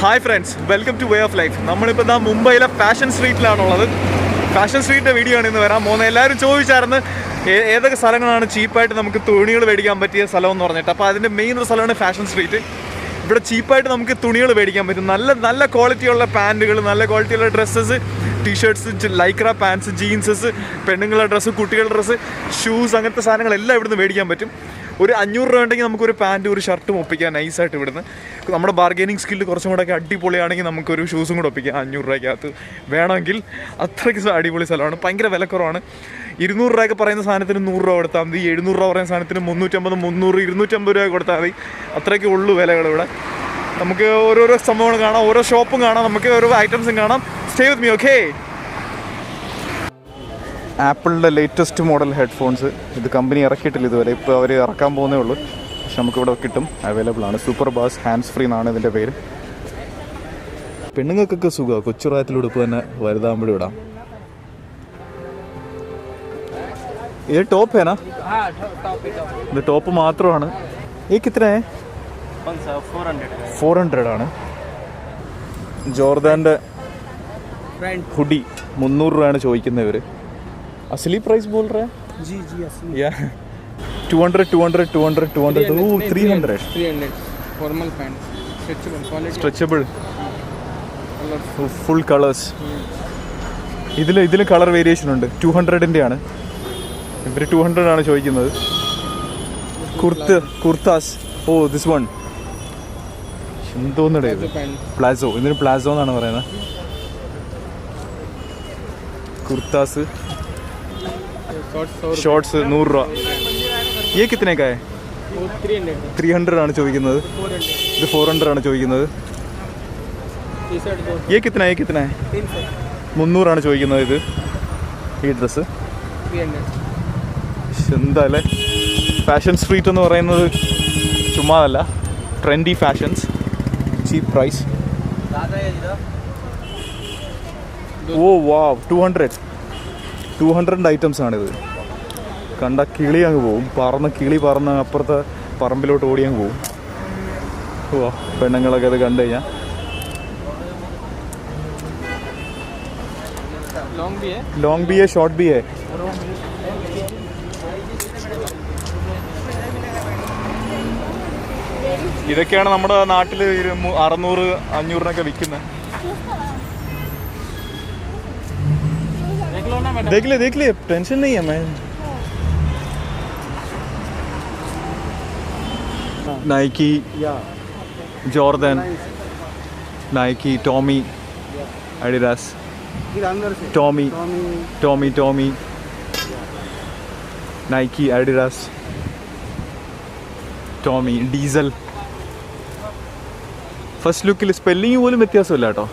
Hi friends, welcome to way of life. നമ്മളിപ്പോൾ മുംബൈയിലെ fashion സ്ട്രീറ്റിലാണുള്ളത്. Fashion സ്ട്രീറ്റിൻ്റെ video ആണ് ഇന്ന് വരാൻ പോകുന്നത്. എല്ലാവരും ചോദിച്ചായിരുന്നു ഏതൊക്കെ സ്ഥലങ്ങളാണ് ചീപ്പായിട്ട് നമുക്ക് തുണികൾ മേടിക്കാൻ പറ്റിയ സ്ഥലം എന്ന് പറഞ്ഞിട്ട്. അപ്പോൾ അതിൻ്റെ മെയിൻ ഒരു സ്ഥലമാണ് ഫാഷൻ സ്ട്രീറ്റ്. ഇവിടെ ചീപ്പായിട്ട് നമുക്ക് തുണികൾ മേടിക്കാൻ പറ്റും. നല്ല ക്വാളിറ്റിയുള്ള പാൻറ്റുകൾ, നല്ല ക്വാളിറ്റിയുള്ള ഡ്രസ്സസ്, ടീഷർട്ട്സ്, ലൈക്ര പാൻറ്റ്സ്, ജീൻസസ്, പെണ്ണുങ്ങളുടെ ഡ്രസ്സ്, കുട്ടികളുടെ ഡ്രസ്സ്, ഷൂസ്, അങ്ങനത്തെ സാധനങ്ങളെല്ലാം ഇവിടുന്ന് മേടിക്കാൻ പറ്റും. ഒരു 500 രൂപ ഉണ്ടെങ്കിൽ നമുക്കൊരു പാൻറ്റും ഒരു ഷർട്ടും ഒപ്പിക്കാം നൈസായിട്ട് ഇവിടുന്ന്. നമ്മുടെ ബാർഗെയിനിങ് സ്കില്ല് കുറച്ചും കൂടെ ഒക്കെ അടിപൊളിയാണെങ്കിൽ നമുക്കൊരു ഷൂസും കൂടെ ഒപ്പിക്കാം 500 രൂപയ്ക്കകത്ത് വേണമെങ്കിൽ. അത്രയ്ക്ക് അടിപൊളി സ്ഥലമാണ്. ഭയങ്കര വിലക്കുറവാണ്. 200 രൂപയൊക്കെ പറയുന്ന സാധനത്തിന് 100 രൂപ കൊടുത്താൽ മതി. 700 രൂപ പറയുന്ന സാധനത്തിന് 350, 300, 250 രൂപ കൊടുത്താൽ മതി. അത്രയ്ക്ക് ഉള്ളൂ വിലകൾ ഇവിടെ. നമുക്ക് ഓരോരോ സംഭവങ്ങൾ കാണാം, ഓരോ ഷോപ്പും കാണാം, നമുക്ക് ഓരോ ഐറ്റംസും കാണാം. Stay with me, okay? ആപ്പിളിൻ്റെ ലേറ്റസ്റ്റ് മോഡൽ ഹെഡ്ഫോൺസ്. ഇത് കമ്പനി ഇറക്കിയിട്ടില്ല ഇതുവരെ, ഇപ്പോൾ അവർ ഇറക്കാൻ പോകുന്നേ ഉള്ളൂ. പക്ഷെ നമുക്കിവിടെ കിട്ടും, അവൈലബിൾ ആണ്. സൂപ്പർ ബാസ് ഹാൻഡ്സ് ഫ്രീ എന്നാണ് ഇതിൻ്റെ പേര്. പെണ്ണുങ്ങൾക്കൊക്കെ സുഖമാണ്, കൊച്ചുറായത്തിലൂടെ ഇപ്പോൾ തന്നെ വലുതാകുമ്പോഴും ഇടാം. ഇത് ടോപ്പ് है ना? ഇത് ടോപ്പ് മാത്രമാണ്. ഈ കിത്രേ? 400 ആണ്. ജോർദാൻ്റെ ഹുഡി 300 രൂപയാണ് ചോദിക്കുന്നത് ഇവർ. असली प्राइस बोल रहे हैं? जी असली. या 200 300 formal pant, stretchable full colours. ഇതിൽ കളർ വേരിയേഷൻ ഉണ്ട്. 200-ൻ്റെ ആണ് ഇവർ. 200 ആണ് ചോദിക്കുന്നത്. കുർത്താസ്. ഓ ദിസ് വൺ എന്തോന്നിടെ ഇത്? പ്ലാസോ. ഇതിന് പ്ലാസോ എന്നാണ് പറയുന്നത്. കുർത്താസ്, ഷോർട്സ് 100 രൂപ. ये कितने का है? 300 ആണ് ചോദിക്കുന്നത്. ഇത് 400 ആണ് ചോദിക്കുന്നത്. ये कितना है? 300 ആണ് ചോദിക്കുന്നത്. ഇത് ഈ ഡ്രസ്സ് എന്താ അല്ലേ? ഫാഷൻ സ്ട്രീറ്റ് എന്ന് പറയുന്നത് ചുമ്മാതല്ല. ട്രെൻഡി ഫാഷൻസ്, ചീപ്പ് പ്രൈസ്. ഓ വാവ്, 200 ഐറ്റംസ് ആണിത്. കണ്ട കിളി അങ്ങ് പോവും. കിളി പറന്ന് അപ്പുറത്തെ പറമ്പിലോട്ട് ഓടി അങ്ങ് പോവും. ഓ, പെണ്ണുങ്ങളൊക്കെ അത് കണ്ടു കഴിഞ്ഞാൽ. ലോങ് ബി है, ഷോർട്ട് ബി है. ഇതൊക്കെയാണ് നമ്മുടെ നാട്ടിൽ 600, 500 വിൽക്കുന്നത്. देख ले टेंशन नहीं है. मैं Nike, Jordan, Nike, Tommy, Adidas, Tommy, Nike, Adidas, Tommy, Diesel. First ലുക്കിൽ സ്പെല്ലിങ് പോലും വ്യത്യാസമില്ല കേട്ടോ.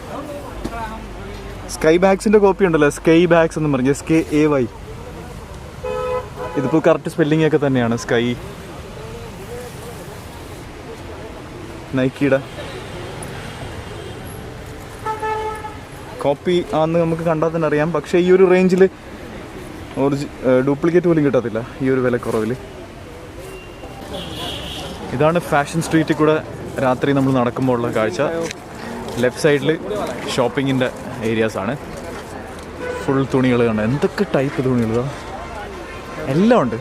സ്കൈ ബാഗ്സിൻ്റെ കോപ്പി ഉണ്ടല്ലോ, സ്കൈ ബാഗ്സ് എന്ന് പറഞ്ഞ് SKAY. ഇതിപ്പോൾ കറക്റ്റ് സ്പെല്ലിംഗ് ഒക്കെ തന്നെയാണ്. സ്കൈ. നൈക്കിയുടെ കോപ്പി ആണെന്ന് നമുക്ക് കണ്ടാൽ തന്നെ അറിയാം. പക്ഷേ ഈ ഒരു റേഞ്ചിൽ ഡ്യൂപ്ലിക്കേറ്റ് പോലും കിട്ടത്തില്ല ഈ ഒരു വിലക്കുറവിൽ. ഇതാണ് ഫാഷൻ സ്ട്രീറ്റിൽ കൂടെ രാത്രി നമ്മൾ നടക്കുമ്പോൾ ഉള്ള കാഴ്ച. ലെഫ്റ്റ് സൈഡിൽ ഷോപ്പിങ്ങിൻ്റെ ഏരിയാസാണ്. ഫുൾ തുണികൾ കണ്ട എന്തൊക്കെ ടൈപ്പ് തുണികളാണ്, എല്ലാം ഉണ്ട്.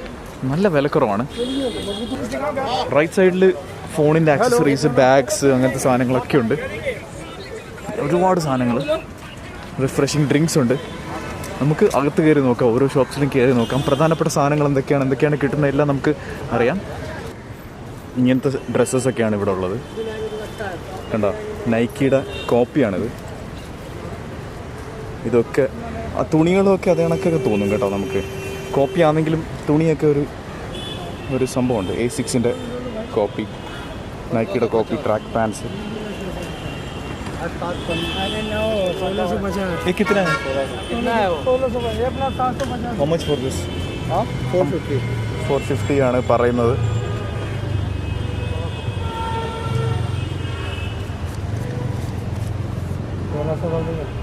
നല്ല വിലക്കുറവാണ്. റൈറ്റ് സൈഡിൽ ഫോണിൻ്റെ ആക്സസറീസ്, ബാഗ്സ്, അങ്ങനത്തെ സാധനങ്ങളൊക്കെ ഉണ്ട്. ഒരുപാട് സാധനങ്ങൾ. റിഫ്രഷിങ് ഡ്രിങ്ക്സ് ഉണ്ട്. നമുക്ക് അകത്ത് കയറി നോക്കാം, ഓരോ ഷോപ്സിലും കയറി നോക്കാം. പ്രധാനപ്പെട്ട സാധനങ്ങൾ എന്തൊക്കെയാണ് കിട്ടുന്നത് എല്ലാം നമുക്ക് അറിയാം. ഇങ്ങനത്തെ ഡ്രസ്സസൊക്കെയാണ് ഇവിടെ ഉള്ളത്. കണ്ടോ, നൈക്കിയുടെ കോപ്പിയാണിത്. ഇതൊക്കെ ആ തുണികളൊക്കെ അതേ കണക്കൊക്കെ തോന്നും കേട്ടോ നമുക്ക്. കോപ്പി ആണെങ്കിലും തുണിയൊക്കെ ഒരു സംഭവമുണ്ട്. A6-ൻ്റെ കോപ്പി, നൈക്കിയുടെ കോപ്പി, ട്രാക്ക് പാൻസ്. कितना है? 1650. How much for this? 450 ആണ് പറയുന്നത്.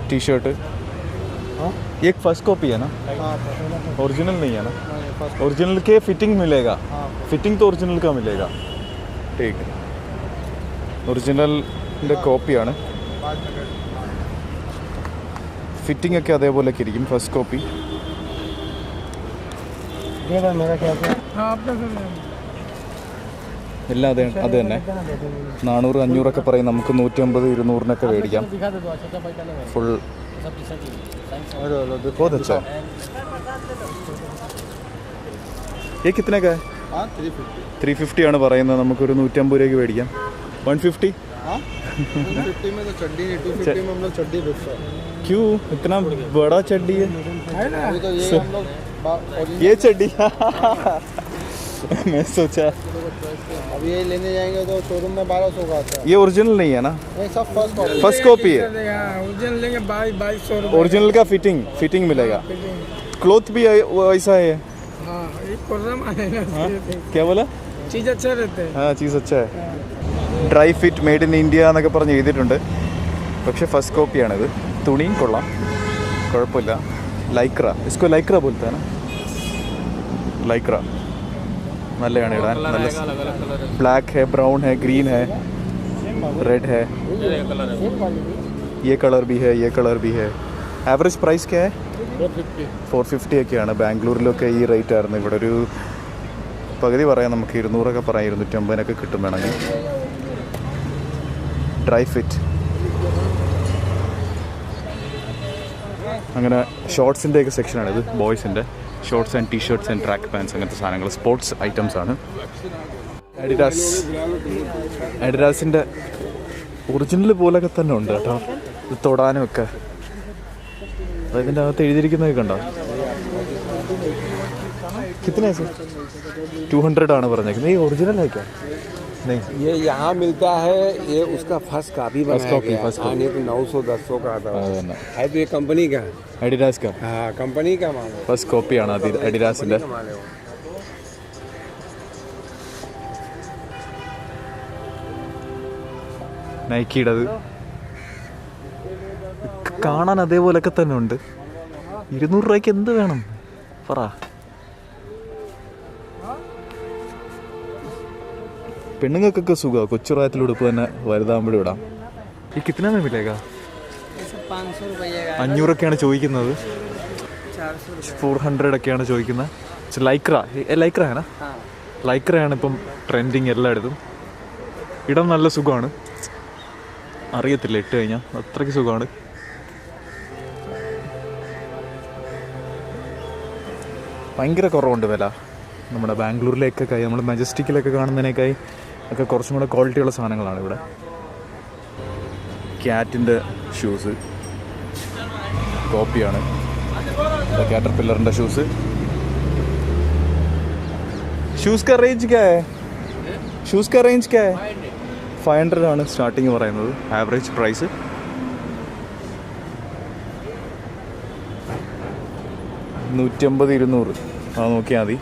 टी-शर्ट एक फर्स्ट कॉपी है ना? ओरिजिनल नहीं है ना? ओरिजिनल के फिटिंग मिलेगा. फिटिंग तो ओरिजिनल का मिलेगा. ठीक है, ओरिजिनल കോപ്പിയാണ്. ഫിറ്റിംഗ് ഒക്കെ അതേപോലെയൊക്കെ ഇരിക്കും. ഫസ്റ്റ് കോപ്പി എല്ലാം അത് തന്നെ 400-500 പറയും. നമുക്ക് 150-200 മേടിക്കാം. ഫുൾ बहुत अच्छा है. ये कितने का है? 350 ആണ് പറയുന്നത്. നമുക്കൊരു 150 രൂപയ്ക്ക് മേടിക്കാം. 150 150 में तो चड्डी नहीं, 250 में हम लोग चड्डी बेचते हैं. क्यों इतना बड़ा चड्डी है? अभी तो ये हम लोग ये चड्डी मैं सोचा अभी ये लेने जाएंगे तो शोरूम में 1200 का आता है. ये ओरिजिनल नहीं है ना? नहीं, सब फर्स्ट कॉपी है. ओरिजिनल लेंगे 2200 ओरिजिनल का फिटिंग मिलेगा. क्लॉथ भी ऐसा है. हाँ, ये कोरोना मानेगा. क्या बोला? चीज अच्छा रहते हैं. हाँ चीज़ अच्छा है. Dry fit made in India എന്നൊക്കെ പറഞ്ഞ് എഴുതിയിട്ടുണ്ട്. പക്ഷേ ഫസ്റ്റ് കോപ്പിയാണിത്. തുണിയും കൊള്ളാം, കുഴപ്പമില്ല. ലൈക്ര ഇസ്കോ ലൈക്ര പോലത്തെ ലൈക്ര നല്ലതാണ് ഇടാൻ. നല്ല ബ്ലാക്ക് है, ब्राउन है, ग्रीन है, रेड है. ये कलर भी है, ये कलर भी है. एवरेज प्राइस क्या है? 450 ഒക്കെയാണ്. ബാംഗ്ലൂരിലൊക്കെ ഈ റേറ്റ് ആയിരുന്നു. ഇവിടെ ഒരു പകുതി പറയാം, നമുക്ക് 200 പറയാം. 250 കിട്ടും വേണമെങ്കിൽ. ഡ്രൈ ഫിറ്റ് അങ്ങനെ ഷോർട്സിൻ്റെയൊക്കെ സെക്ഷനാണിത്. ബോയ്സിൻ്റെ shorts and t-shirts and track pants അങ്ങനത്തെ സാധനങ്ങൾ, സ്പോർട്സ് ഐറ്റംസ് ആണ്. അഡിഡാസിൻ്റെ ഒറിജിനൽ പോലൊക്കെ തന്നെ ഉണ്ട് കേട്ടോ. ഇത് തൊടാനും ഒക്കെ. അതിൻ്റെ അകത്ത് എഴുതിയിരിക്കുന്നതൊക്കെ കണ്ടോ? കിത്തന 200 ആണ് പറഞ്ഞേക്കുന്നത്. ഈ ഒറിജിനൽ ആയിക്കാ? नहीं, ये यहाँ मिलता है. ये उसका फर्स्ट कॉपी बनाया गया. नहीं तो 900-1000 का आता है. तो ये कंपनी का है, അഡിഡാസ് का. हाँ कंपनी का माल है. ഫസ്റ്റ് കോപ്പിയാണ് അത് അഡിഡാസിൻ്റെ. माल है वो. നൈക്കിയുടേത് കാണാൻ അതേപോലൊക്കെ തന്നെ ഉണ്ട്. 200 രൂപയ്ക്ക് എന്ത് വേണം പറ. പെണ്ണുങ്ങൾക്കൊക്കെ സുഖമാണ്. കൊച്ചു പ്രായത്തിലുടുപ്പ് തന്നെ വലുതാകുമ്പോഴും ഇടാം. ഈ കിത്തന മിലേക്കാ? 500 ചോദിക്കുന്നത്. 400 ഒക്കെയാണ് ചോദിക്കുന്നത്. ലൈക്രയാണ്. ലൈക്രയാണ് ഇപ്പം ട്രെൻഡിങ് എല്ലായിടത്തും. ഇടാൻ നല്ല സുഖമാണ്. അറിയത്തില്ല ഇട്ട് കഴിഞ്ഞാൽ അത്രയ്ക്ക് സുഖമാണ്. ഭയങ്കര കുറവുണ്ട് വില. നമ്മുടെ ബാംഗ്ലൂരിലേക്കൊക്കെ നമ്മൾ മെജസ്റ്റിക്കിലൊക്കെ കാണുന്നതിനേക്കായി ഒക്കെ കുറച്ചും കൂടെ ക്വാളിറ്റിയുള്ള സാധനങ്ങളാണ് ഇവിടെ. ക്യാറ്റിൻ്റെ ഷൂസ് കോപ്പിയാണ്. കാറ്റർ പില്ലറിൻ്റെ ഷൂസ്. ഷൂസ് का रेंज क्या है? ഷൂസ് का रेंज क्या है? 500 ആണ് സ്റ്റാർട്ടിങ് പറയുന്നത്. ആവറേജ് പ്രൈസ് 150-200 അത് നോക്കിയാൽ മതി.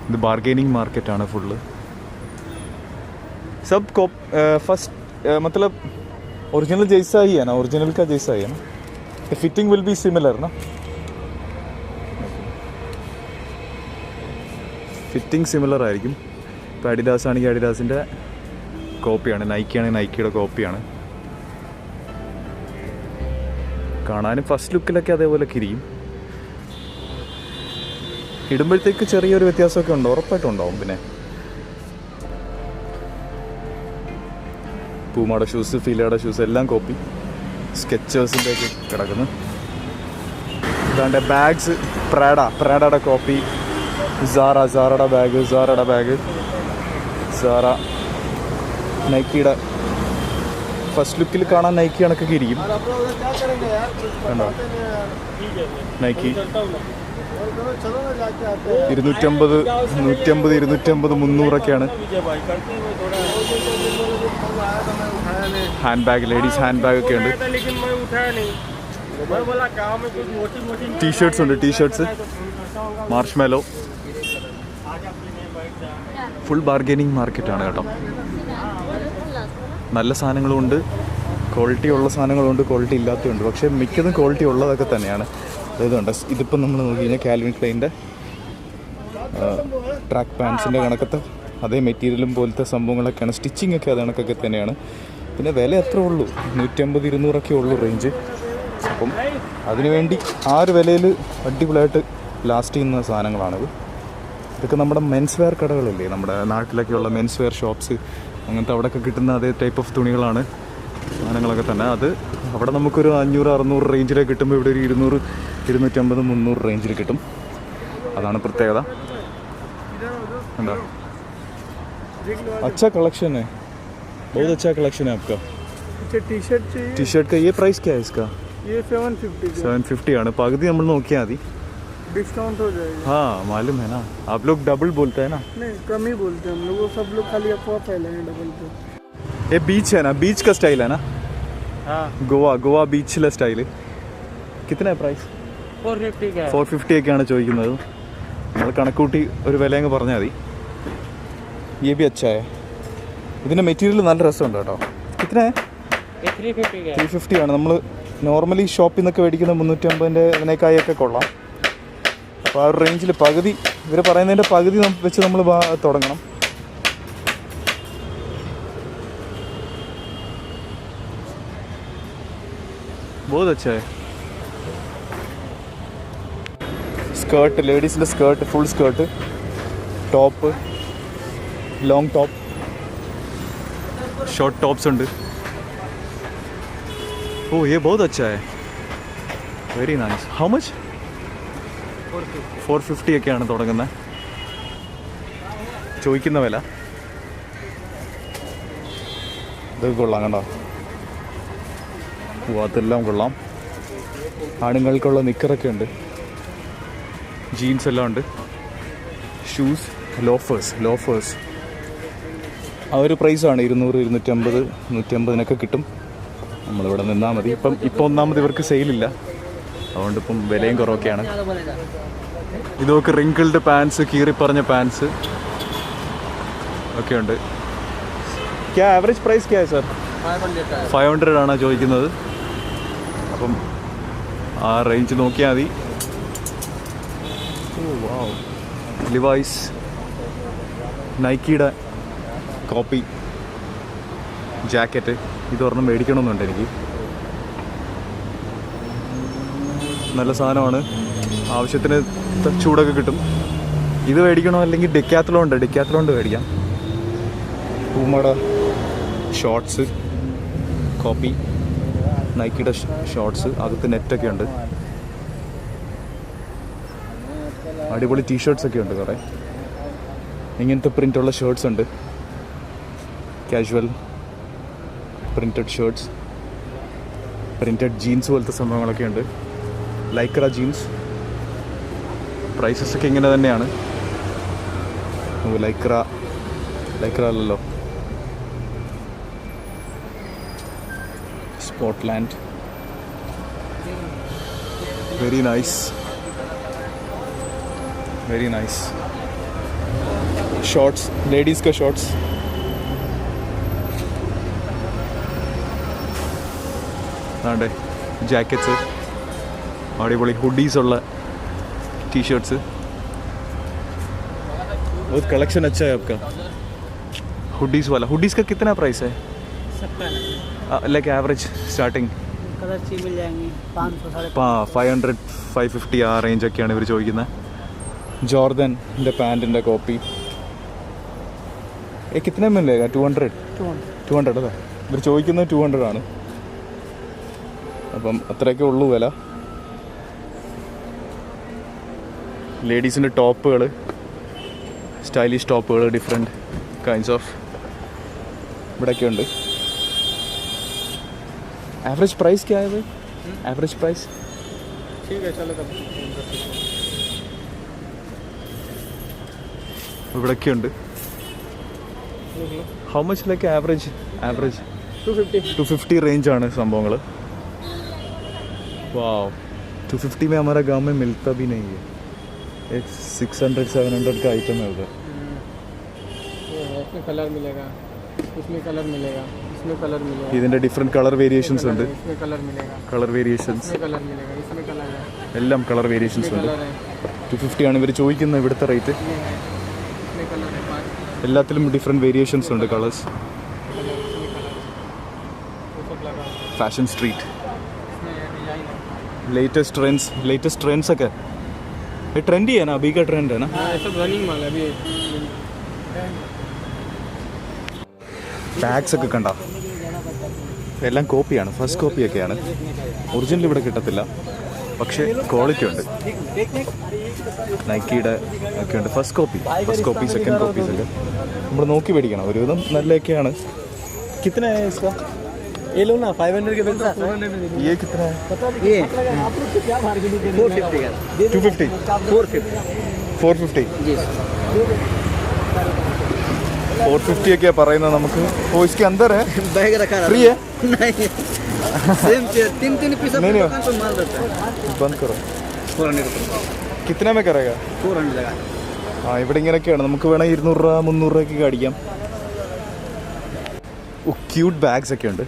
ഇത് ബാർഗെനിങ് മാർക്കറ്റാണ് ഫുള്ള്. सब फर्स्ट मतलब ओरिजिनल जैसा ही है ना? ओरिजिनल का जैसा ही है ना? फिटिंग विल बी सिमिलर ना? ഫിറ്റിംഗ് സിമിലർ ആയിരിക്കും. ഇപ്പോൾ അഡിഡാസ് ആണെങ്കിൽ അഡിഡാസിൻ്റെ കോപ്പിയാണ്. നൈക്കി ആണെങ്കിൽ നൈക്കിയുടെ കോപ്പിയാണ്. കാണാനും ഫസ്റ്റ് ലുക്കിലൊക്കെ അതേപോലെയൊക്കെ ഇരിക്കും. ഇടുമ്പോഴത്തേക്ക് ചെറിയൊരു വ്യത്യാസമൊക്കെ ഉണ്ട്, ഉറപ്പായിട്ടും ഉണ്ടാവും. പിന്നെ പൂമയുടെ ഷൂസ്, ഫീലയുടെ ഷൂസ് എല്ലാം കോപ്പി. സ്കെച്ചേഴ്സിൻ്റെ ഒക്കെ കിടക്കുന്നു. ഇതാണ്ട് ബാഗ്സ് പ്രാഡയുടെ കോപ്പി. സാറയുടെ ബാഗ് സാറ. നൈക്കിയുടെ ഫസ്റ്റ് ലുക്കിൽ കാണാൻ നൈക്കി കണക്കൊക്കെ ഇരിക്കും. കണ്ടോ? Nike 250, 300 hand bag, ladies hand bag ഒക്കെ ഉണ്ട്. ടീഷർട്സ് ഉണ്ട്. ടീഷർട്സ് മാർഷ്മെലോ. ഫുൾ ബാർഗെനിങ് മാർക്കറ്റാണ് കേട്ടോ. നല്ല സാധനങ്ങളും ഉണ്ട്, ക്വാളിറ്റി ഉള്ള സാധനങ്ങളും ഉണ്ട്, ക്വാളിറ്റി ഇല്ലാത്തതുണ്ട്. പക്ഷേ മിക്കതും ക്വാളിറ്റി ഉള്ളതൊക്കെ തന്നെയാണ്. ഇതുണ്ട്. ഇതിപ്പം നമ്മൾ നോക്കി കഴിഞ്ഞാൽ കാൽവിൻ ക്ലൈൻ്റെ ട്രാക്ക് പാൻസിൻ്റെ കണക്കത്തെ അതേ മെറ്റീരിയലും പോലത്തെ സംഭവങ്ങളൊക്കെയാണ്. സ്റ്റിച്ചിങ് ഒക്കെ അത് കണക്കൊക്കെ തന്നെയാണ്. പിന്നെ വില എത്ര ഉള്ളൂ, 150-200 ഉള്ളൂ റേഞ്ച്. അപ്പം അതിനുവേണ്ടി ആ ഒരു വിലയിൽ അടിപൊളിയായിട്ട് ലാസ്റ്റ് ചെയ്യുന്ന സാധനങ്ങളാണിത്. ഇതൊക്കെ നമ്മുടെ മെൻസ് വെയർ കടകളില്ലേ, നമ്മുടെ നാട്ടിലൊക്കെയുള്ള മെൻസ് വെയർ ഷോപ്സ്, അങ്ങനത്തെ അവിടെയൊക്കെ കിട്ടുന്ന അതേ ടൈപ്പ് ഓഫ് തുണികളാണ്, സാധനങ്ങളൊക്കെ തന്നെ. അത് അവിടെ നമുക്കൊരു 500-600 റേഞ്ചിലേക്ക് കിട്ടുമ്പോൾ ഇവിടെ ഒരു 200-250-300 റേഞ്ചിൽ കിട്ടും. അതാണ് പ്രത്യേകത. എന്താ अच्छा कलेक्शन है, बहुत अच्छा कलेक्शन है आपका. टी शर्ट का ये प्राइस क्या है इसका? ये 750 ആണ്. പകുതി നമ്മൾ നോക്കിയാൽ മതി, डिस्काउंट हो जाएगा. हाँ मालूम है ना, आप लोग डबल बोलते हैं ना. नहीं कम ही बोलते हैं हम लोग, वो सब लोग खाली अफवाह फैलाएंगे डबल पे. ये बीच है ना, बीच का स्टाइल है ना, हाँ गोवा ബീച്ചിലെ സ്റ്റൈല്. കിतना പ്രൈസ്? 450 का है. 450 ഒക്കെയാണ് ചോദിക്കുന്നത്. നമ്മൾ കണക്കൂട്ടി ഒരു വില അങ്ങ് പറഞ്ഞാൽ മതി. ये भी अच्छा है. ഇതിൻ്റെ മെറ്റീരിയൽ നല്ല രസമുണ്ട് കേട്ടോ. കിतना है? 350 ആണ്. നമ്മൾ നോർമലി ഷോപ്പിൽ നിന്നൊക്കെ മേടിക്കുന്ന 350 അതിനേക്കായൊക്കെ കൊള്ളാം. അപ്പോൾ ആ ഒരു റേഞ്ചിൽ പകുതി, ഇവർ പറയുന്നതിൻ്റെ പകുതി വെച്ച് നമ്മൾ തുടങ്ങണം. बहुत अच्छा है. സ്കേർട്ട്, ലേഡീസിൻ്റെ skirt, full skirt, top, long top, short tops ഉണ്ട്. ഓ ये बहुत अच्छा है, വെരി നൈസ്. How much? 450 ഒക്കെയാണ് തുടങ്ങുന്നത് ചോദിക്കുന്ന വില. ഇതൊക്കെ കൊള്ളാം കണ്ടോ, അതെല്ലാം കൊള്ളാം. ആണുങ്ങൾക്കുള്ള നിക്കറൊക്കെ ഉണ്ട്, ജീൻസ് എല്ലാം ഉണ്ട്, ഷൂസ്, ലോഫേഴ്സ് ആ ഒരു പ്രൈസാണ് 200-250-150 കിട്ടും. നമ്മളിവിടെ നിന്നാൽ മതി. ഇപ്പം ഒന്നാമത് ഇവർക്ക് സെയിലില്ല, അതുകൊണ്ട് ഇപ്പം വിലയും കുറവൊക്കെയാണ്. ഇതൊക്കെ റിങ്കിൾഡ് പാൻസ്, കീറിപ്പറഞ്ഞ പാൻസ് ഒക്കെ ഉണ്ട്. ക്യാ ആവറേജ് പ്രൈസ് ക്യാ സർ? 500 ആണ് ചോദിക്കുന്നത്. അപ്പം ആ റേഞ്ച് നോക്കിയാൽ മതി. ലിവൈസ്, നൈക്കിയുടെ കോപ്പി ജാക്കറ്റ്, ഇതൊരെണ്ണം മേടിക്കണമെന്നുണ്ട് എനിക്ക്. നല്ല സാധനമാണ്, ആവശ്യത്തിന് ചൂടൊക്കെ കിട്ടും. ഇത് മേടിക്കണോ അല്ലെങ്കിൽ ഡെക്കാത്തലോണ്ട് മേടിക്കാം. പൂമയുടെ ഷോർട്സ്, കോപ്പി, നൈക്കിയുടെ ഷോർട്സ്, അകത്ത് നെറ്റൊക്കെ ഉണ്ട്. അടിപൊളി ടീഷർട്ട്സൊക്കെ ഉണ്ട് കുറേ. ഇങ്ങനത്തെ പ്രിൻ്റുള്ള ഷർട്ട്സ് ഉണ്ട്, casual printed shirts, printed jeans പോലത്തെ സംഭവങ്ങളൊക്കെ ഉണ്ട്. ലൈക്ര ജീൻസ്, പ്രൈസസ് ഒക്കെ ഇങ്ങനെ തന്നെയാണ്. ലൈക്ര അല്ലല്ലോ, സ്പോട്ട്ലാൻഡ്, വെരി നൈസ്. शॉर्ट्स, लेडीज़ का शॉर्ट्स, आंडे जैकेट्स, अड़ीपोली हुडीज़ उल्ला टी-शर्ट्स. बहुत कलेक्शन अच्छा है आपका. हुडीज़ वाला, हुडीज़ का कितना प्राइस है? लाइक एवरेज स्टार्टिंग कलर ची मिल जाएंगे 500-550 ആ റേഞ്ചൊക്കെയാണ് ഇവർ ചോദിക്കുന്നത്. ജോർദൻ്റെ പാൻറ്റിൻ്റെ കോപ്പി കിतना मिलेगा? 200 അല്ലേ ഇവർ ചോദിക്കുന്നത്? 200 ആണ്. അപ്പം അത്രയൊക്കെ ഉള്ളൂ വില. ലേഡീസിൻ്റെ ടോപ്പുകൾ, സ്റ്റൈലിഷ് ടോപ്പുകൾ, ഡിഫറെൻറ്റ് കൈൻഡ്സ് ഓഫ് ഇവിടെയൊക്കെ ഉണ്ട്. एवरेज प्राइस क्या है भाई? एवरेज प्राइस ठीक है चलो तब. ഇവിടെയൊക്കെ ഉണ്ട്. How much like average 250 range ആണ് സംഭവങ്ങൾ. വാവ്, 250 में हमारा गांव में मिलता भी नहीं है. एक 600-700 का आइटम है उधर. इसमें कलर मिलेगा, इसमें कलर मिलेगा, इसमें कलर मिलेगा. ഇതിൻ്റെ ഡിഫറെൻറ്റ് കളർ വേരിയേഷൻസ് ഉണ്ട്. इसमें कलर मिलेगा, കളർ വേരിയേഷൻസ്, इसमें कलर मिलेगा, इसमें कलर है, എല്ലാം കളർ വേരിയേഷൻസ് ഉണ്ട്. कलर है, 250 ആണ് ഇവർ ചോദിക്കുന്നത് ഇവിടുത്തെ റേറ്റ്. इसमें कलर है, എല്ലാത്തിലും ഡിഫറെൻറ്റ് വേരിയേഷൻസ് ഉണ്ട്, കളേഴ്സ്. ഫാഷൻ സ്ട്രീറ്റ്, इसमें डिजाइन है। लेटेस्ट ट्रेंड्स ഒക്കെ ये ट्रेंडी है ना, अभी का ट्रेंड है ना. हाँ ये सब रनिंग माल है अभी। ബാഗ്സ് ഒക്കെ കണ്ട എല്ലാം കോപ്പിയാണ്, ഫസ്റ്റ് കോപ്പിയൊക്കെയാണ്. ഒറിജിനൽ ഇവിടെ കിട്ടത്തില്ല, പക്ഷേ ക്വാളിറ്റി ഉണ്ട്. നൈക്കിയുടെ ഒക്കെ ഉണ്ട് ഫസ്റ്റ് കോപ്പി, സെക്കൻഡ് കോപ്പീസ് ഒക്കെ നമ്മൾ നോക്കി മേടിക്കണം. ഒരുവിധം നല്ലതൊക്കെയാണ്. കിतना है इसका? ये लो ना 500 के मिलता है। ये कितना है? ये आप लोग को क्या मार्केटिंग 450 का 250 450 जी 450 ഒക്കെ പറയുന്നത് നമുക്ക്. ഓ इसके अंदर है, बैग रखा फ्री है? नहीं सेम चेयर 3 पीस नहीं, नहीं। दुकान पर माल रहता है। बंद करो. 400 रुपये कितना में करेगा? 400 लगा। ആ ഇവിടെ ഇങ്ങനെയൊക്കെയാണ്. നമുക്ക് വേണമെങ്കിൽ 200 രൂപ 300 രൂപയ്ക്ക് അടിക്കാം. ക്യൂട്ട് ബാഗ്സ് ഒക്കെ ഉണ്ട്,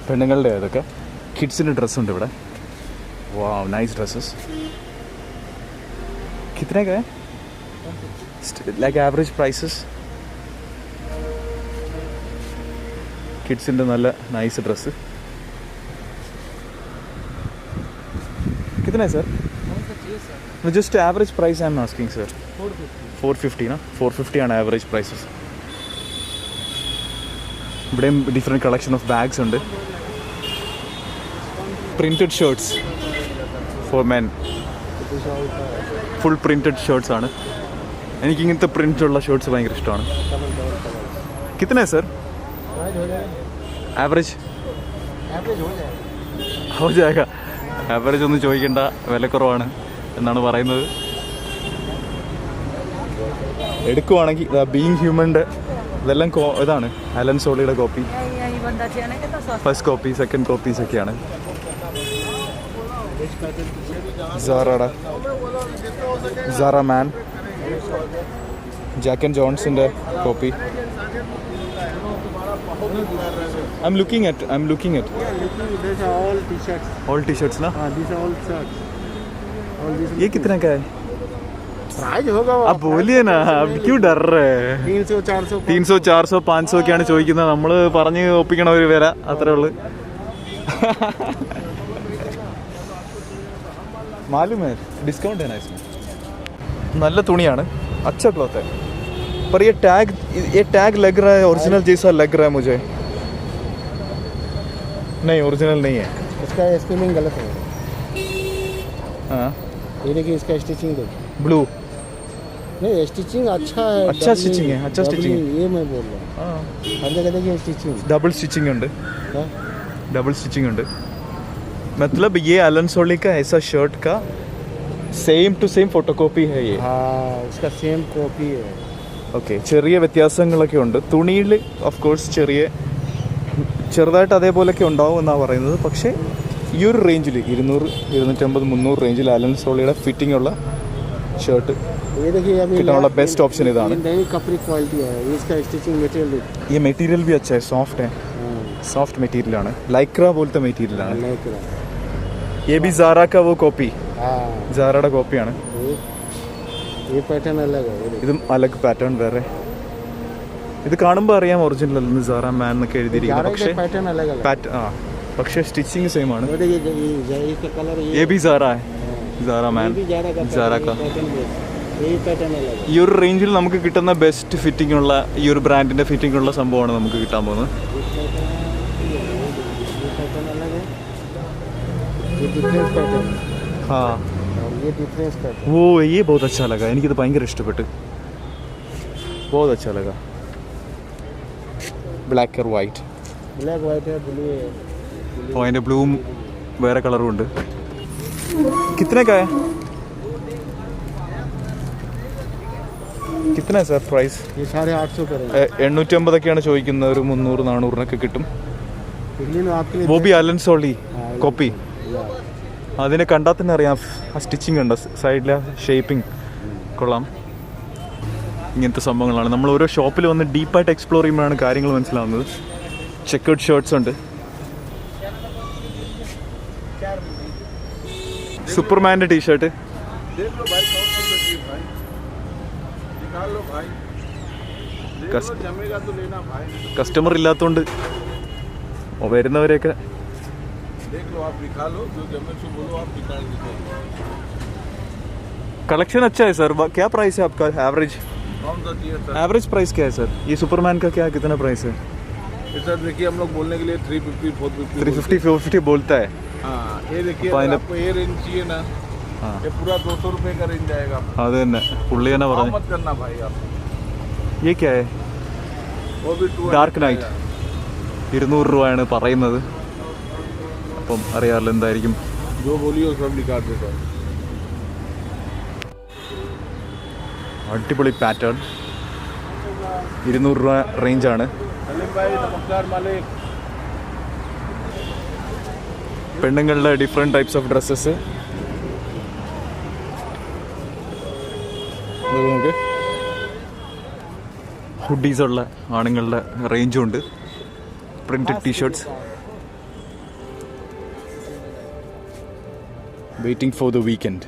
പെണ്ണുങ്ങളുടെ. അതൊക്കെ കിഡ്സിൻ്റെ ഡ്രസ്സുണ്ട് ഇവിടെ. Wow, nice dresses. കിത്തനൊക്കെ ലൈക്ക് ആവറേജ് പ്രൈസസ്? കിഡ്സിൻ്റെ നല്ല നൈസ് ഡ്രസ്സ്. कितना है sir? Just average price I am asking sir. 450 ना, 450 ആണ് ആവറേജ് പ്രൈസസ്. ഇവിടെയും ഡിഫറെൻറ്റ് കളക്ഷൻ ഓഫ് ബാഗ്സ് ഉണ്ട്. Printed shirts for men, full printed shirts ആണ്. എനിക്ക് ഇങ്ങനത്തെ പ്രിൻ്റുള്ള ഷർട്ട്സ് ഭയങ്കര ഇഷ്ടമാണ്. कितना है सर? एवरेज हो जाएगा. ആവറേജ് ഒന്നും ചോദിക്കേണ്ട, വിലക്കുറവാണ് എന്നാണ് പറയുന്നത്. എടുക്കുവാണെങ്കിൽ ബീയിങ് ഹ്യൂമൻ്റെ ഇതെല്ലാം ഇതാണ് അലൻ സോളിയുടെ copy. First copy, second copies ഒക്കെയാണ്. സാറ മാൻ, ജാക്ക് ആൻഡ് ജോൺസിൻ്റെ copy. I'm looking at These are all t-shirts. all t-shirts ना. हाँ these are all shirts. All these ये कितना का है? प्राइस होगा वो आप बोलिए ना, अब क्यों डर रहे हैं? 300 400 300 400 500 ഒക്കെയാണ് ചോദിക്കുന്നത്. നമ്മൾ പറഞ്ഞ് ഒപ്പിക്കണ ഒരു വില അത്രേ ഉള്ളൂ. मालूम है डिस्काउंट है ना इसमें. നല്ല തുണിയാണ്, अच्छा क्लॉथ है. पर ये टैग लग रहा है ओरिजिनल जैसा लग रहा है मुझे. नहीं, ओरिजिनल नहीं है. इसका स्पेलिंग गलत है. हाँ, ये देखिए इसका स्टिचिंग देखिए. ब्लू. नहीं स्टिचिंग अच्छा है. अच्छा स्टिचिंग है, अच्छा स्टिचिंग है. ये मैं बोल रहा हूँ. हाँ, हर जगह देखिए स्टिचिंग. डबल स्टिचिंग ഉണ്ട്, हाँ? डबल स्टिचिंग ഉണ്ട്. मतलब ये अलन सोली का ऐसा शर्ट का सेम टू सेम फोटोकॉपी है ये. हाँ उसका सेम कॉपी है. ഓക്കെ, ചെറിയ വ്യത്യാസങ്ങളൊക്കെ ഉണ്ട് തുണിയിൽ. ഓഫ് കോഴ്സ് ചെറുതായിട്ട് അതേപോലെയൊക്കെ ഉണ്ടാവും എന്നാണ് പറയുന്നത്. പക്ഷേ ഈ ഒരു റേഞ്ചിൽ 200 250 300 റേഞ്ചിൽ അലൻ സോളിയുടെ ഫിറ്റിംഗ് ഉള്ള ഷർട്ട് ये देखिए अभी കിട്ടാനുള്ള ബെസ്റ്റ് ഓപ്ഷൻ ഇതാണ്. नई कपड़ी क्वालिटी है. इसका स्टिचिंग मटेरियल ഈ മെറ്റീരിയൽ भी अच्छा है, सॉफ्ट है, सॉफ्ट മെറ്റീരിയലാണ്, ലൈക്ര പോലത്തെ മെറ്റീരിയലാണ്. ये भी ज़ारा का वो कॉपी, ज़ाറയുടെ കോപ്പിയാണ്. ये पैटर्न अलग है. ഇതും അലഗ് പാറ്റേൺ വേറെ. ഇത് കാണുമ്പോൾ അറിയാം ഒറിജിനൽ അല്ലെന്ന്, ज़ारा മാൻ എന്നൊക്കെ എഴുതിയിരിക്കുന്നത്. പക്ഷേ पैटर्न अलग अलग. പക്ഷേ സ്റ്റിച്ചിങ് സെയിം ആണ്. इसका कलर ये भी ज़ारा है, ज़ारा मैन, ज़ारा का. ये पैटर्न अलग है. ഈ ഒരു റേഞ്ചിൽ നമുക്ക് കിട്ടുന്ന ബെസ്റ്റ് ഫിറ്റിംഗ് ഉള്ള ഈ ഒരു ബ്രാൻഡിന്റെ ഫിറ്റിംഗ് ഉള്ള സംഭവമാണ് നമുക്ക് കിട്ടാൻ പോകുന്നത്. पैटर्न अलग है. ये डिफरेंस पैटर्न है. हाँ, ये डिफरेंस पैटर्न. वो ये बहुत अच्छा लगा, എനിക്കിത് ഭയങ്കര ഇഷ്ടപ്പെട്ടു. बहुत अच्छा लगा. ബ്ലാക്ക് और വൈറ്റ്. ब्लैक वाइट है, ब्लू है. അപ്പോൾ അതിൻ്റെ ബ്ലൂവും വേറെ കളറും ഉണ്ട്. कितने का है? कितना है सर प्राइस? ये 850 करेंगे. 850 ഒക്കെയാണ് ചോദിക്കുന്നത്. ഒരു 300 400 കിട്ടും. दिल्ली में आपके लिए वो भी അലൻ സോളി കോപ്പി. അതിനെ കണ്ടാൽ തന്നെ അറിയാം, ആ സ്റ്റിച്ചിങ് ഉണ്ട്, സൈഡിലെ ഷേപ്പിംഗ് കൊള്ളാം. ഇങ്ങനത്തെ സംഭവങ്ങളാണ് നമ്മൾ ഓരോ ഷോപ്പിൽ വന്ന് ഡീപ്പായിട്ട് എക്സ്പ്ലോർ ചെയ്യുമ്പോഴാണ് കാര്യങ്ങൾ മനസ്സിലാവുന്നത്. ചെക്കേർഡ് ഷർട്ട്സ് ഉണ്ട്. സൂപ്പർമാൻ്റെ ടീഷർട്ട്. जमेगा तो लेना भाई, കസ്റ്റമർ ഇല്ലാത്തതുകൊണ്ട് വരുന്നവരെയൊക്കെ देख लो आप दिखा लो, जो जमे सो बोलो आप दिखा दीजिए। कलेक्शन अच्छा है सर। क्या प्राइस है आपका एवरेज? कौन सा चाहिए सर? एवरेज प्राइस क्या है सर? ये सुपरमैन का क्या कितना प्राइस है? ये सर देखिए हम लोग बोलने के लिए 350 450 350 450 बोलता है। हाँ ये देखिए पाइन- अगर आपको ये रेंज चाहिए ना, हाँ ये पूरा 200 रुपये का रेंज आएगा आपको। അത് തന്നെ പുള്ളി തന്നെ भाव പറഞ്ഞു। मत करना भाई आप, ये क्या है? वो भी 200 ഡാർക്ക് നൈറ്റ് 200 രൂപയാണ് പറയുന്നത്. അപ്പം അറിയാമല്ലോ എന്തായിരിക്കും. जो बोलिए वो सब निकाल देता हूँ। അടിപൊളി പാറ്റേൺ 200 രൂപ റേഞ്ചാണ്. सलीम भाई नमस्कार मालिक। പെണ്ണുങ്ങളുടെ ഡിഫറെൻറ്റ് ടൈപ്സ് ഓഫ് ഡ്രസ്സസ് നമുക്ക് ഹുഡീസ് ഉള്ള ആണുങ്ങളുടെ റേഞ്ചും ഉണ്ട്. Printed t-shirts. Waiting for the weekend.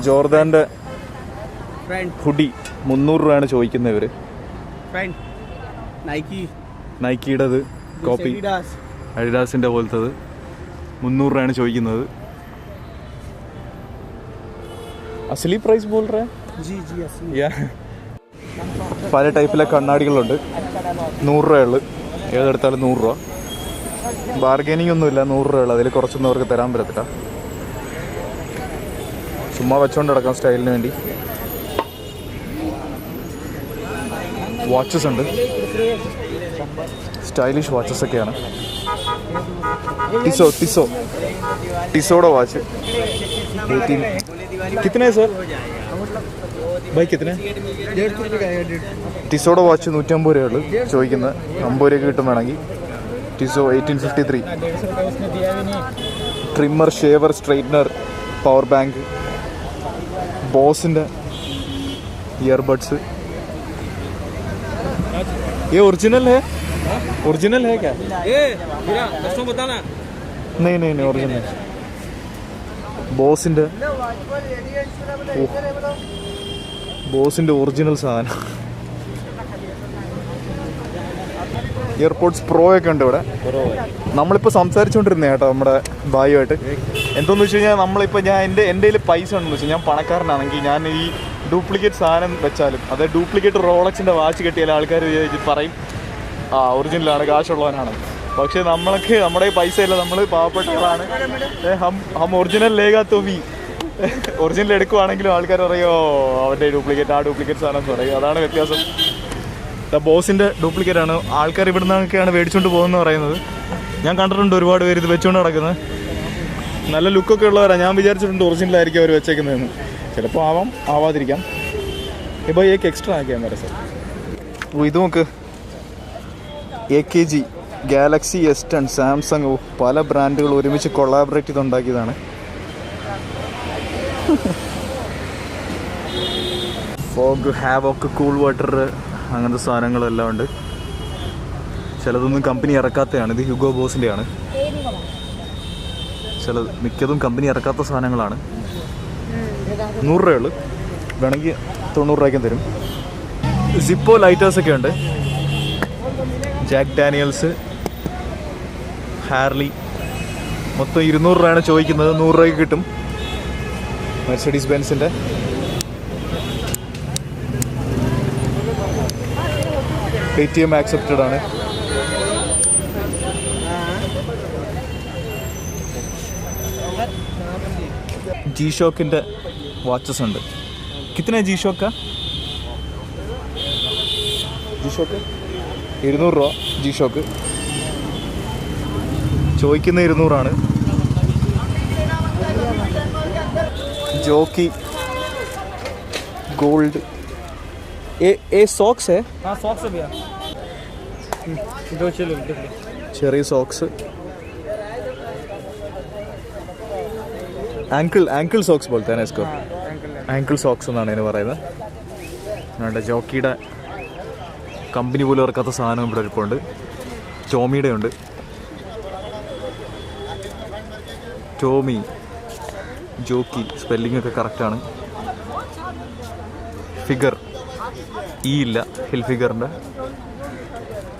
ജോർദാൻ്റെ ഹുഡി 300 രൂപയാണ് ചോദിക്കുന്നത് ഇവർ. नाइकी നൈക്കിയുടേത് കോപ്പി അഡിഡാസിൻ്റെ പോലത്തത് 300 രൂപയാണ് ചോദിക്കുന്നത്. അസലി പ്രൈസ് ബോൾ റേ? जी जी असली പല ടൈപ്പിലെ കണ്ണാടികളുണ്ട്. 100 രൂപയുള്ളു. ഏതെടുത്താലും 100 രൂപ. ബാർഗനിങ് ഒന്നുമില്ല. 100 രൂപയുള്ളു. അതിൽ കുറച്ചൊന്നും അവർക്ക് തരാൻ പറ്റത്തില്ല. ചുമ്മാ വെച്ചോണ്ട് കിടക്കാം സ്റ്റൈലിന് വേണ്ടി. വാച്ചസ് ഉണ്ട്. സ്റ്റൈലിഷ് വാച്ചസ് ഒക്കെയാണ്. ടിസോയുടെ വാച്ച് 18 कितने सर भाई कितने? 150 का है 150। ടിസോയുടെ വാച്ച് 150 രൂപയുള്ളൂ ചോദിക്കുന്നത്. 50 രൂപയ്ക്ക് കിട്ടും വേണമെങ്കിൽ. ടിസോ 1853. 150 का उसने दिया भी नहीं। Trimmer shaver straightener power bank ബോസിൻ്റെ ഇയർബഡ്സ്. ये ओरिजिनल है? ओरिजिनल है क्या? बताना नहीं नहीं नहीं ओरिजिनल. ബോസിൻ്റെ ഒറിജിനൽ സാധനം. എയർപോർട്സ് പ്രോ ഒക്കെ ഉണ്ട് ഇവിടെ. നമ്മളിപ്പോൾ സംസാരിച്ചുകൊണ്ടിരുന്നേ കേട്ടോ നമ്മുടെ ഭായിയുമായിട്ട്. എന്തെന്ന് വെച്ച് കഴിഞ്ഞാൽ നമ്മളിപ്പോൾ എൻ്റെ കയ്യിൽ പൈസ ഉണ്ടെന്ന് വെച്ചാൽ ഞാൻ പണക്കാരനാണെങ്കിൽ ഞാൻ ഈ ഡ്യൂപ്ലിക്കേറ്റ് സാധനം വെച്ചാലും അതായത് ഡ്യൂപ്ലിക്കേറ്റ് റോളക്സിൻ്റെ വാച്ച് കിട്ടിയാൽ ആൾക്കാർ പറയും ആ ഒറിജിനലാണ് കാശുള്ളവനാണ്. പക്ഷേ നമ്മളൊക്കെ നമ്മുടെ പൈസ ഇല്ല. നമ്മൾ പാവപ്പെട്ടവരാണ്. ഹം ഒറിജിനൽ ലേഗാ തോവി ഒറിജിനൽ എടുക്കുവാണെങ്കിലും ആൾക്കാർ പറയോ അവൻ്റെ ഡ്യൂപ്ലിക്കേറ്റ് സാധനം എന്ന് പറയും. അതാണ് വ്യത്യാസം. ബോസിൻ്റെ ഡ്യൂപ്ലിക്കേറ്റ് ആണ്. ആൾക്കാർ ഇവിടെ നിന്നൊക്കെയാണ് മേടിച്ചുകൊണ്ട് പോകുന്നത് പറയുന്നത്. ഞാൻ കണ്ടിട്ടുണ്ട് ഒരുപാട് പേര് ഇത് വെച്ചുകൊണ്ട് നടക്കുന്നത്. നല്ല ലുക്കൊക്കെ ഉള്ളവരാണ്. ഞാൻ വിചാരിച്ചിട്ടുണ്ട് ഒറിജിനലായിരിക്കും അവർ വെച്ചേക്കുന്നതെന്ന്. ചിലപ്പോൾ ആവാം, ആവാതിരിക്കാം. ഇപ്പോൾ ഏക്ക് എക്സ്ട്രാ ആക്കിയാൽ മതി സാർ. ഇത് നോക്ക് AKG ഗാലക്സി S10 സാംസങ് പല ബ്രാൻഡുകൾ ഒരുമിച്ച് collaborate ചെയ്തുണ്ടാക്കിയതാണ്. Fog havoc cool water അങ്ങനത്തെ സാധനങ്ങളെല്ലാം ഉണ്ട്. ചിലതൊന്നും കമ്പനി ഇറക്കാത്തതാണ്. ഇത് ഹ്യൂഗോ ബോസിൻ്റെയാണ്. മിക്കതും കമ്പനി ഇറക്കാത്ത സാധനങ്ങളാണ്. 100 രൂപയുള്ളൂ. വേണമെങ്കിൽ 90 രൂപയ്ക്കും തരും. സിപ്പോ ലൈറ്റേഴ്സൊക്കെ ഉണ്ട്. Jack Daniels, Harley. മൊത്തം 200 രൂപയാണ് ചോദിക്കുന്നത്. 100 രൂപയ്ക്ക് കിട്ടും. മെർസിഡീസ് ബെൻസിൻ്റെ ATM ആക്സെപ്റ്റഡ് ആണ്. ജി ഷോക്കിൻ്റെ വാച്ചസ് ഉണ്ട്. കിത്തന ജി ഷോക്കാ? ജി ഷോക്ക് 200 രൂപ. ജി ഷോക്ക് ചോദിക്കുന്ന 200 ആണ്. ജോക്കി गोल्ड ए सॉक्स है? हाँ सॉक्स है भैया। जो चलो देख लो ചെറിയ സോക്സ്. ആങ്കിൾ സോക്സ് പോലത്തെ തന്നെ इसको ആങ്കിൾ സോക്സ് എന്നാണ് ഇതിന് പറയുന്നത്. വേണ്ട ജോക്കിയുടെ കമ്പനി പോലും ഇറക്കാത്ത സാധനം ഇവിടെ ഇരിപ്പുണ്ട്. ടോമിയുടെ ഉണ്ട്. ടോമി ജോക്കി സ്പെല്ലിംഗ് ഒക്കെ കറക്റ്റാണ്. ഫിഗർ ई इल्ला हिल्फिगറിന്റെ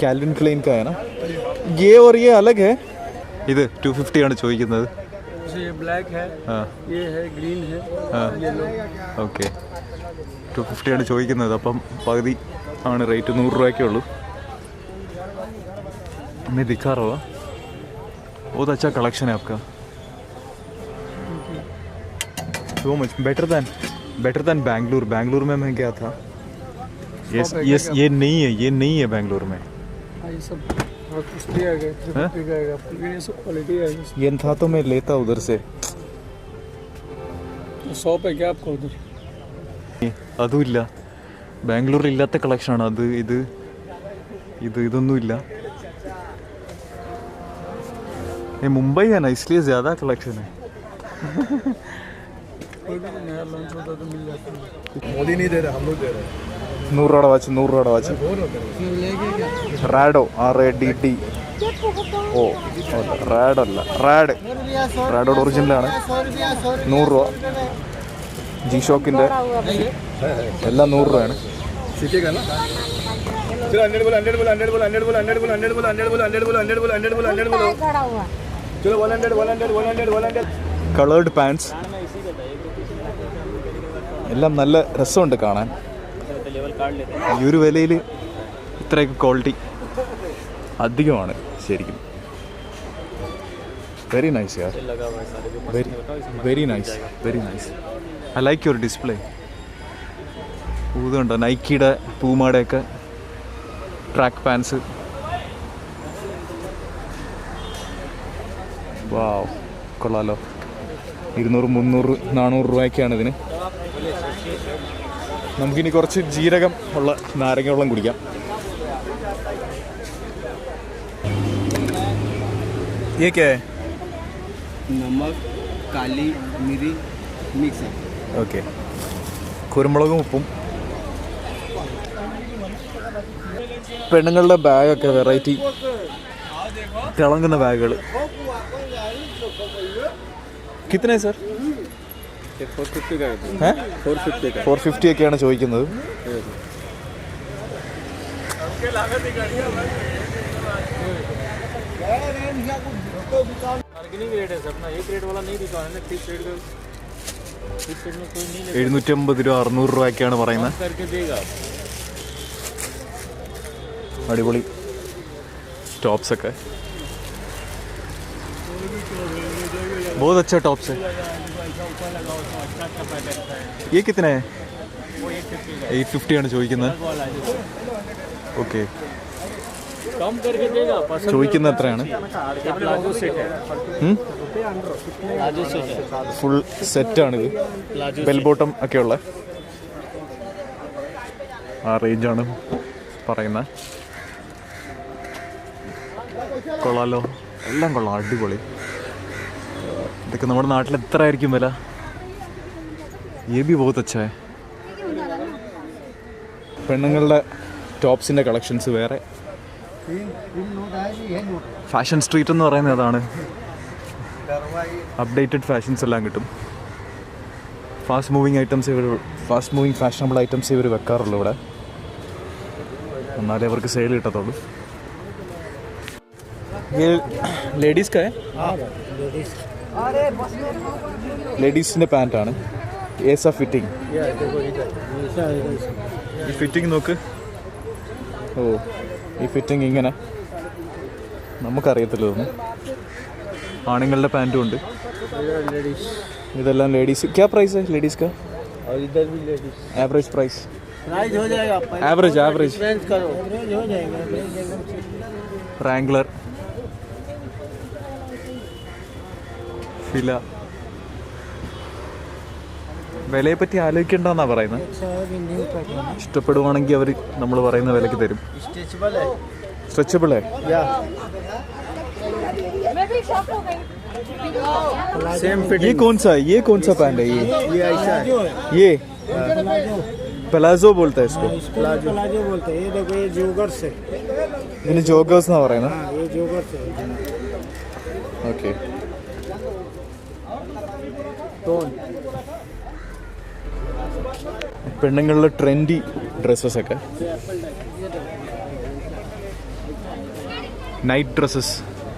കാൽവിൻ ക്ലൈൻ का है ना ये और ये अलग है ഇത് 250 ആണ് ചോദിക്കുന്നത് ये ब्लैक है ये है ग्रीन है येलो ഓക്കെ 250 ആണ് ചോദിക്കുന്നത് അപ്പം പകുതി ആണ് റേറ്റ് 100 രൂപയ്ക്കേ ഉള്ളൂ मैं दिखा रहा हूँ बहुत अच्छा कलेक्शन है आपका so much better than Bangalore में मैं गया था ये नहीं है बैंगलोर में ये सब कॉस्टली आ गए 350 का आएगा ये सब क्वालिटी है ये था तो मैं लेता उधर से 100 पे क्या आपको उधर അതും ഇല്ല ബാംഗ്ലൂരിൽ ഇല്ലാത്ത കളക്ഷനാണ് അത് ഇതൊന്നും ഇല്ല ये मुंबई है ना इसलिए ज़्यादा कलेक्शन है कोई भी नया लॉन्च होता तो मिल जाता मोदी नहीं दे रहा, हम लोग दे रहे हैं। 100 രൂപയുടെ വാച്ച് लेके क्या റാഡോ RADD ഓ റാഡ് അല്ല റാഡോയുടെ ഒറിജിനലാണ് 100 രൂപ ജി ഷോക്കിൻ്റെ എല്ലാം 100 രൂപയാണ് सीखेगा ना चलो 100 बोलो 100 बोलो 100 बोलो 100 बोलो 100 बोलो 100 बोलो 100 बोलो 100 बोलो 100 बोलो 100 बोलो 100 बोलो 100 बोलो चलो 100 കളേർഡ് പാൻസ് എല്ലാം നല്ല രസമുണ്ട് കാണാൻ ഈ ഒരു വിലയിൽ ഇത്രയൊക്കെ ക്വാളിറ്റി അധികമാണ് ശരിക്കും very nice Yar very nice I like your display ഇതുണ്ടോ നൈക്കിയുടെ പൂമാടെയൊക്കെ ട്രാക്ക് പാൻസ് വാവ് കൊള്ളാലോ 200 300 400 രൂപയ്ക്കാണ് ഇതിന് നമുക്കിനി കുറച്ച് ജീരകം ഉള്ള നാരങ്ങ വെള്ളം കുടിക്കാം ये क्या है नमक काली मिरी मिक्स है ഓക്കെ കുരുമുളകും ഉപ്പും പെണ്ണുങ്ങളുടെ ബാഗൊക്കെ വെറൈറ്റി തിളങ്ങുന്ന ബാഗുകൾ കിത്തനെ സർ 450 का ഏ 450 का 450 ഒക്കെയാണ് ചോദിക്കുന്നത് बार्गेनिंग रेट है सर ना एक रेट वाला नहीं दिखा है फिक्स रेट में कोई नहीं 750 രൂപ 600 രൂപയൊക്കെയാണ് പറയുന്നത് करके देगा അടിപൊളി टॉप्स ഒക്കെ बहुत अच्छा टॉप्स है ये कितने है 850 ആണ് ചോദിക്കുന്നത് ഓക്കെ कम करके देगा ചോദിക്കുന്നത് എത്രയാണ് प्लाजो सेट है प्लाजो सेट है ഫുൾ സെറ്റാണിത് ബെൽ ബോട്ടം ഒക്കെ ഉള്ള ആ റേഞ്ചാണ് പറയുന്നത് കൊള്ളാലോ എല്ലാം കൊള്ളാം അടിപൊളി ഇതൊക്കെ നമ്മുടെ നാട്ടിൽ എത്ര ആയിരിക്കും വില ये भी बहुत अच्छा है പെണ്ണുങ്ങളുടെ ടോപ്സിൻ്റെ കളക്ഷൻസ് വേറെ ഫാഷൻ സ്ട്രീറ്റ് എന്ന് പറയുന്നത് അതാണ് അപ്ഡേറ്റഡ് ഫാഷൻസ് എല്ലാം കിട്ടും ഫാസ്റ്റ് മൂവിങ് ഫാഷനബിൾ ഐറ്റംസ് ഇവർ വെക്കാറുള്ളൂ ഇവിടെ എന്നാലേ അവർക്ക് സെയിൽ കിട്ടത്തുള്ളൂ ലേഡീസ് का है ലേഡീസിൻ്റെ പാൻറ്റാണ് ഏസാ ഫിറ്റിംഗ് ഈ ഫിറ്റിംഗ് നോക്ക് ഓ ഈ ഫിറ്റിംഗ് ഇങ്ങനെ നമുക്കറിയത്തില്ല ഇതൊന്നും ആണുങ്ങളുടെ പാൻറ്റും ഉണ്ട് ഇതെല്ലാം ലേഡീസ് क्या प्राइस है लेडीज़ का और इधर भी लेडीज एवरेज प्राइस प्राइस हो जाएगा एवरेज रेंज करो एवरेज हो जाएगा റാംഗ്ലർ ഫില വിലയെ പറ്റി ആലോചിക്കേണ്ടെന്നാണ് പറയുന്നത് ഇഷ്ടപ്പെടുവാണെങ്കിൽ അവർ നമ്മൾ പറയുന്ന വിലയ്ക്ക് തരും स्ट्रेचेबल है स्ट्रेचेबल है मैं भी शॉक हो गई सेम ये कौन सा पैंट है ये ऐसा है ये प्लाजो बोलता है इसको प्लाजो बोलते हैं ये देखो ये जोगर्स है ഇതിന് ജോഗേഴ്സ് എന്നാണ് പറയുന്നത് ये जोगर्स है ഓക്കെ टोन പെണ്ണുങ്ങളുടെ ട്രെൻഡി ഡ്രസ്സസൊക്കെ. नाइट ड्रेसेस,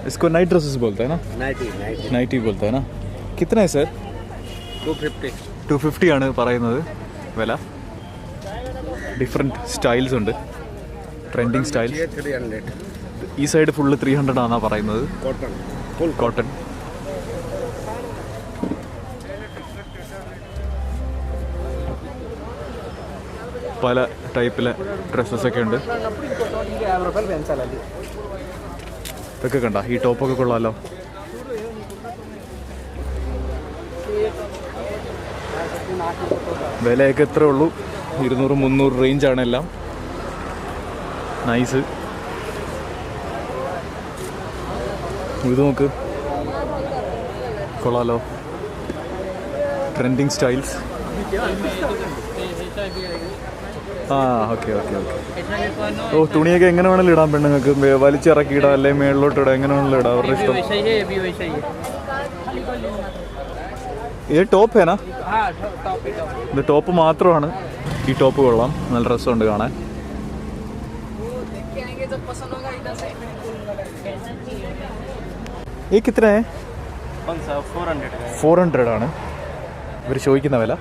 इसको नाइट ड्रेसेस बोलते हैं ना? नाइटी बोलते हैं ना. कितना है सर? 250 ആണ് പറയുന്നത് വില. ഡിഫറെൻറ്റ് സ്റ്റൈൽസ് ഉണ്ട്, ട്രെൻഡിങ് സ്റ്റൈൽ. ഈ സൈഡ് ഫുള്ള് 300 ആണെന്നാണ് പറയുന്നത്. Full cotton. പല ടൈപ്പിലെ ഡ്രസ്സസൊക്കെ ഉണ്ട്. ഇതൊക്കെ കണ്ട, ഈ ടോപ്പൊക്കെ കൊള്ളാമല്ലോ. വിലയൊക്കെ എത്ര ഉള്ളൂ? 200-300 റേഞ്ചാണ് എല്ലാം. നൈസ്. ഇത് നോക്ക്, കൊള്ളാലോ. Trending styles. ആ ഓക്കെ ഓക്കെ ഓക്കെ. ഓ, തുണിയൊക്കെ എങ്ങനെ വേണമെങ്കിലും ഇടാം പെണ്ണുങ്ങൾക്ക്. വലിച്ചിറക്കി ഇടാം, അല്ലെങ്കിൽ മേളിലോട്ട് ഇടാം, എങ്ങനെ വേണമെങ്കിലും ഇടാം, അവരുടെ ഇഷ്ടം. ഇത് ടോപ്പ് ഏനാ? ഇത് ടോപ്പ് മാത്രമാണ്. ഈ ടോപ്പ് കൊള്ളാം, നല്ല രസമുണ്ട് കാണാൻ. ഈ കിത്ര? 400 ആണ് ഇവർ ചോദിക്കുന്ന വില.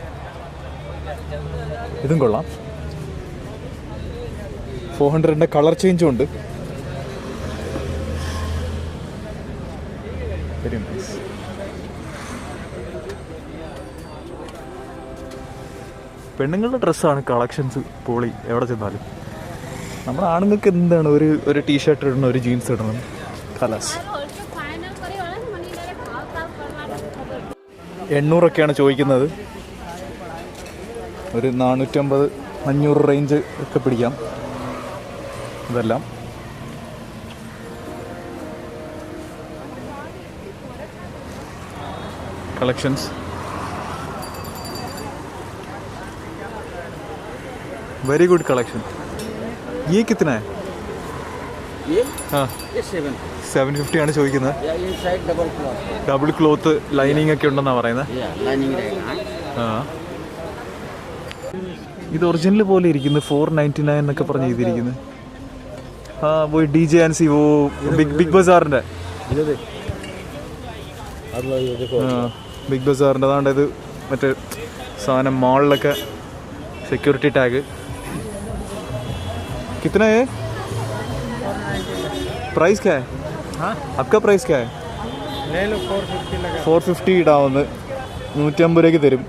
ഇതും കൊള്ളാം. 400 കളർ ചേഞ്ചും ഉണ്ട്. Very nice. പെണ്ണുങ്ങളുടെ ഡ്രസ്സാണ് കളക്ഷൻസ് പൊളി എവിടെ ചെന്നാലും. നമ്മുടെ ആണുങ്ങൾക്ക് എന്താണ് ഒരു ടീഷർട്ട് ഇടണം, ഒരു ജീൻസ് ഇടണം, കലാസ്. 800 ചോദിക്കുന്നത്. ഒരു 450-500 റേഞ്ച് ഒക്കെ പിടിക്കാം. ഇതെല്ലാം കളക്ഷൻസ്. Very good collection. ये कितना है? ये हाँ, ये 750 ആണ് ചോദിക്കുന്നത്. ഡബിൾ ക്ലോത്ത് ലൈനിങ് ഒക്കെ ഉണ്ടെന്നാണ് പറയുന്നത്. ആ, ഇത് ഒറിജിനൽ പോലെ ഇരിക്കുന്നത്. 499 എന്നൊക്കെ പറഞ്ഞ് ചെയ്തിരിക്കുന്നത്. ആ, പോയി DJ ആൻസി, ഓ ബിഗ് ബസാറിൻ്റെ. ബിഗ് ബസാറിൻ്റെ അതാണ്ട് ഇത് മറ്റേ സാധനം മാളിലൊക്കെ सिक्योरिटी टैग. कितना है? प्राइस क्या है? हाँ, आपका प्राइस क्या है? ले लो 450 लगा. 450 ഇടാവുന്നത് 150 രൂപയ്ക്ക് തരും.